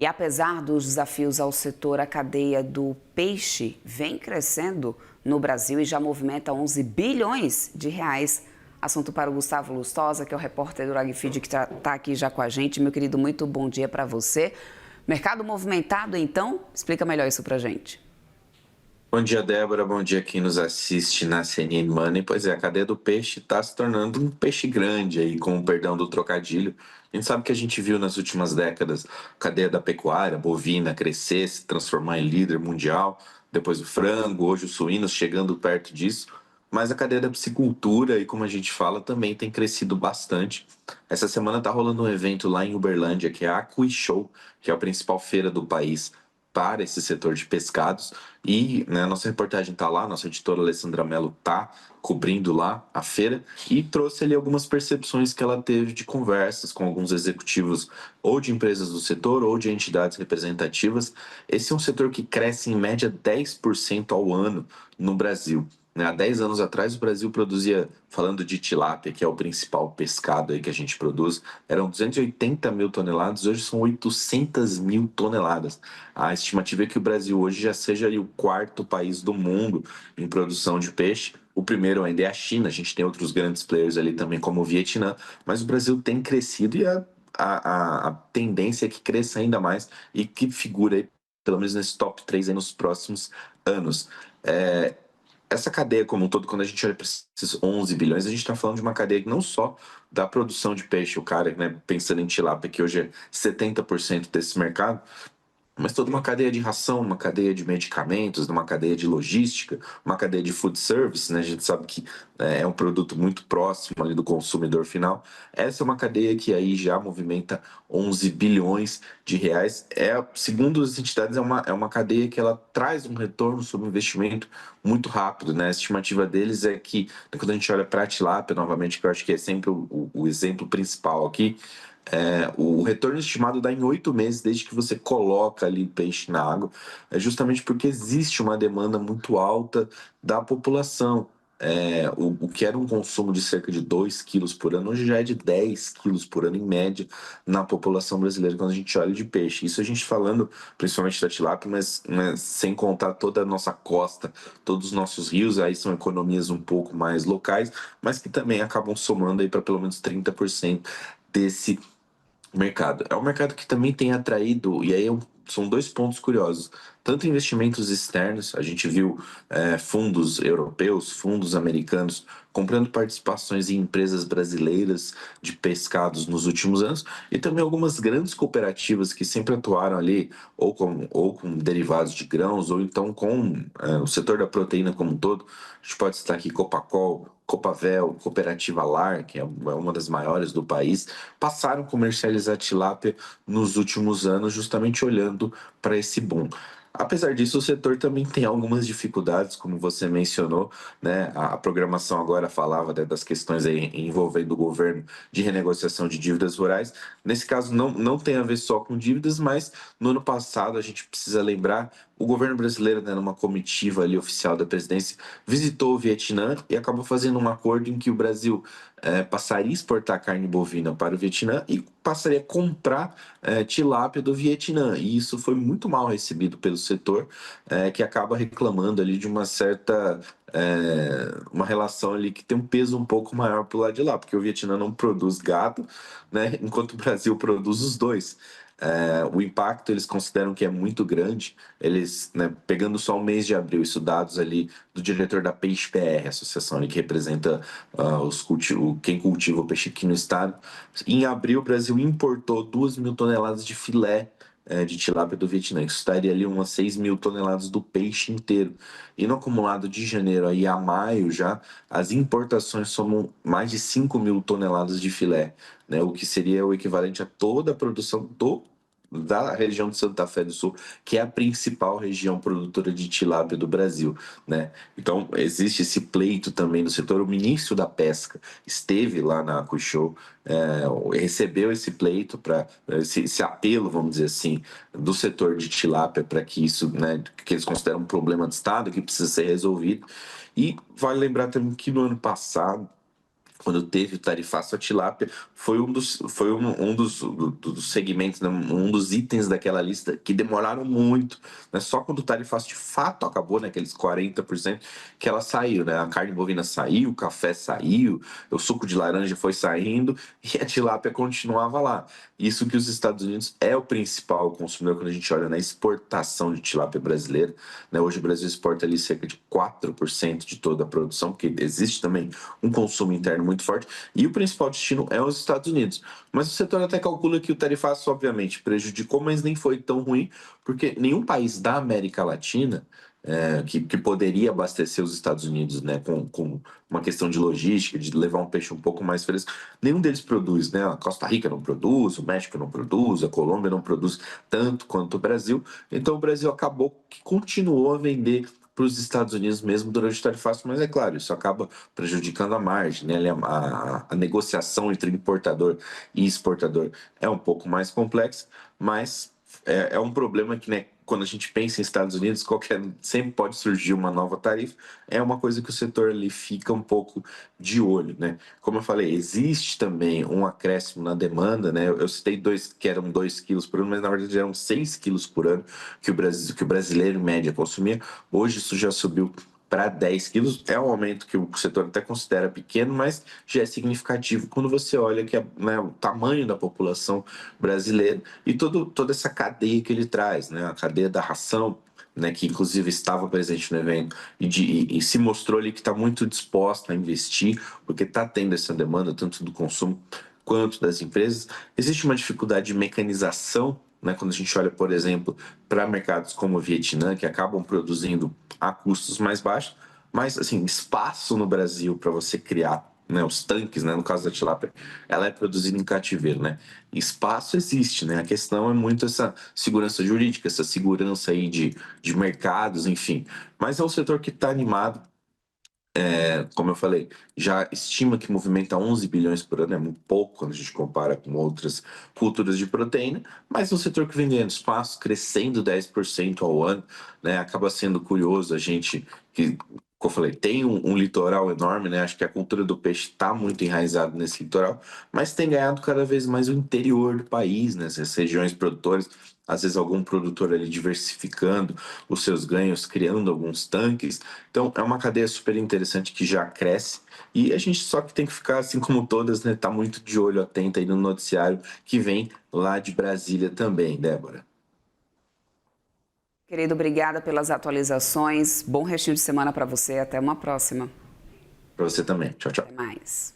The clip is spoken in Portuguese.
E apesar dos desafios ao setor, a cadeia do peixe vem crescendo no Brasil e já movimenta 11 bilhões de reais. Assunto para o Gustavo Lustosa, que é o repórter do AgFeed, que está aqui já com a gente. Meu querido, muito bom dia para você. Mercado movimentado, então? Explica melhor isso para a gente. Bom dia, Débora. Bom dia quem nos assiste na CNN Money. Pois é, a cadeia do peixe está se tornando um peixe grande aí, com o perdão do trocadilho. A gente sabe que a gente viu nas últimas décadas a cadeia da pecuária bovina crescer, se transformar em líder mundial, depois o frango, hoje os suínos chegando perto disso. Mas a cadeia da piscicultura, e como a gente fala, também tem crescido bastante. Essa semana está rolando um evento lá em Uberlândia, que é a AquiShow, que é a principal feira do país para esse setor de pescados. E né, a nossa reportagem está lá, nossa editora Alessandra Mello está cobrindo lá a feira e trouxe ali algumas percepções que ela teve de conversas com alguns executivos ou de empresas do setor ou de entidades representativas. Esse é um setor que cresce em média 10% ao ano no Brasil. Há 10 anos atrás, o Brasil produzia, falando de tilápia, que é o principal pescado aí que a gente produz, eram 280 mil toneladas, hoje são 800 mil toneladas. A estimativa é que o Brasil hoje já seja o quarto país do mundo em produção de peixe. O primeiro ainda é a China, a gente tem outros grandes players ali também, como o Vietnã, mas o Brasil tem crescido e a tendência é que cresça ainda mais e que figure aí, pelo menos nesse top 3 aí nos próximos anos. Essa cadeia como um todo, quando a gente olha para esses 11 bilhões, a gente está falando de uma cadeia que não só da produção de peixe, o cara, né, pensando em tilápia, que hoje é 70% desse mercado, mas toda uma cadeia de ração, uma cadeia de medicamentos, uma cadeia de logística, uma cadeia de food service, né? A gente sabe que é um produto muito próximo ali do consumidor final. Essa é uma cadeia que aí já movimenta 11 bilhões de reais. Segundo as entidades, é uma cadeia que ela traz um retorno sobre investimento muito rápido, né? A estimativa deles é que, quando a gente olha para a tilápia, novamente, que eu acho que é sempre o exemplo principal aqui, o retorno estimado dá em 8 meses desde que você coloca ali peixe na água, é justamente porque existe uma demanda muito alta da população. O que era um consumo de cerca de 2 quilos por ano, hoje já é de 10 quilos por ano, em média, na população brasileira, quando a gente olha de peixe. Isso a gente falando principalmente da tilápia, mas né, sem contar toda a nossa costa, todos os nossos rios, aí são economias um pouco mais locais, mas que também acabam somando aí para pelo menos 30% desse mercado. É um mercado que também tem atraído, e aí são dois pontos curiosos. Tanto investimentos externos, a gente viu fundos europeus, fundos americanos comprando participações em empresas brasileiras de pescados nos últimos anos, e também algumas grandes cooperativas que sempre atuaram ali, ou com derivados de grãos, ou então com o setor da proteína como um todo. A gente pode citar aqui Copacol, Copavel, Cooperativa Lar, que é uma das maiores do país, passaram a comercializar tilápia nos últimos anos, justamente olhando para esse boom. Apesar disso, o setor também tem algumas dificuldades, como você mencionou, né? A programação agora falava, né, das questões aí envolvendo o governo de renegociação de dívidas rurais. Nesse caso, não tem a ver só com dívidas, mas no ano passado, a gente precisa lembrar, o governo brasileiro, né, numa comitiva ali oficial da presidência, visitou o Vietnã e acabou fazendo um acordo em que o Brasil passaria a exportar carne bovina para o Vietnã e passaria a comprar tilápia do Vietnã. E isso foi muito mal recebido pelo setor, que acaba reclamando ali de uma certa uma relação ali que tem um peso um pouco maior para o lado de lá, porque o Vietnã não produz gado, né, enquanto o Brasil produz os dois. O impacto eles consideram que é muito grande. Eles, né, pegando só o mês de abril, isso dados ali do diretor da Peixe PR, associação ali que representa quem cultiva o peixe aqui no estado. Em abril, o Brasil importou 2 mil toneladas de filé de tilápia do Vietnã. Isso estaria ali umas 6 mil toneladas do peixe inteiro. E no acumulado de janeiro aí a maio já, as importações somam mais de 5 mil toneladas de filé, né? O que seria o equivalente a toda a produção da região de Santa Fé do Sul, que é a principal região produtora de tilápia do Brasil, né? Então, existe esse pleito também no setor. O ministro da Pesca esteve lá na AcuShow, recebeu esse pleito, para esse apelo, vamos dizer assim, do setor de tilápia para que isso, né, que eles consideram um problema de Estado que precisa ser resolvido. E vale lembrar também que no ano passado, quando teve o tarifaço, a tilápia foi um dos segmentos, né, um dos itens daquela lista que demoraram muito, né? Só quando o tarifaço de fato acabou, né, aqueles 40%, que ela saiu, né? A carne bovina saiu, o café saiu, o suco de laranja foi saindo e a tilápia continuava lá. Isso que os Estados Unidos é o principal consumidor quando a gente olha na exportação de tilápia brasileira, né? Hoje o Brasil exporta ali cerca de 4% de toda a produção, porque existe também um consumo interno muito forte, e o principal destino é os Estados Unidos. Mas o setor até calcula que o tarifaço, obviamente, prejudicou, mas nem foi tão ruim, porque nenhum país da América Latina que poderia abastecer os Estados Unidos, né, com uma questão de logística, de levar um peixe um pouco mais fresco, nenhum deles produz, né? A Costa Rica não produz, o México não produz, a Colômbia não produz tanto quanto o Brasil. Então o Brasil acabou que continuou a vender para os Estados Unidos mesmo durante o tarifaço, mas é claro, isso acaba prejudicando a margem, né? A negociação entre importador e exportador é um pouco mais complexa, mas é um problema que, né, quando a gente pensa em Estados Unidos, sempre pode surgir uma nova tarifa, é uma coisa que o setor ali fica um pouco de olho, né? Como eu falei, existe também um acréscimo na demanda, né? Eu citei que eram 2 quilos por ano, mas na verdade eram 6 quilos por ano que o brasileiro em média consumia. Hoje isso já subiu para 10 quilos. É um aumento que o setor até considera pequeno, mas já é significativo quando você olha que né, o tamanho da população brasileira e toda essa cadeia que ele traz, né? A cadeia da ração, né, que inclusive estava presente no evento e se mostrou ali que está muito disposta a investir, porque está tendo essa demanda tanto do consumo quanto das empresas. Existe uma dificuldade de mecanização, né, quando a gente olha, por exemplo, para mercados como o Vietnã, que acabam produzindo a custos mais baixos, mas assim, espaço no Brasil para você criar, né, os tanques, né, no caso da tilápia, ela é produzida em cativeiro, né? Espaço existe, né? A questão é muito essa segurança jurídica, essa segurança aí de mercados, enfim. Mas é um setor que está animado, como eu falei, já estima que movimenta 11 bilhões por ano, é muito pouco quando a gente compara com outras culturas de proteína, mas é um setor que vem ganhando espaço, crescendo 10% ao ano, né? Acaba sendo curioso a gente que, como eu falei, tem um litoral enorme, né? Acho que a cultura do peixe está muito enraizada nesse litoral, mas tem ganhado cada vez mais o interior do país, né? Essas regiões produtoras, às vezes algum produtor ali diversificando os seus ganhos, criando alguns tanques. Então, é uma cadeia super interessante que já cresce e a gente só que tem que ficar, assim como todas, né? Tá muito de olho atento aí no noticiário que vem lá de Brasília também, Débora. Querido, obrigada pelas atualizações. Bom restinho de semana para você. Até uma próxima. Para você também. Tchau, Até tchau. mais.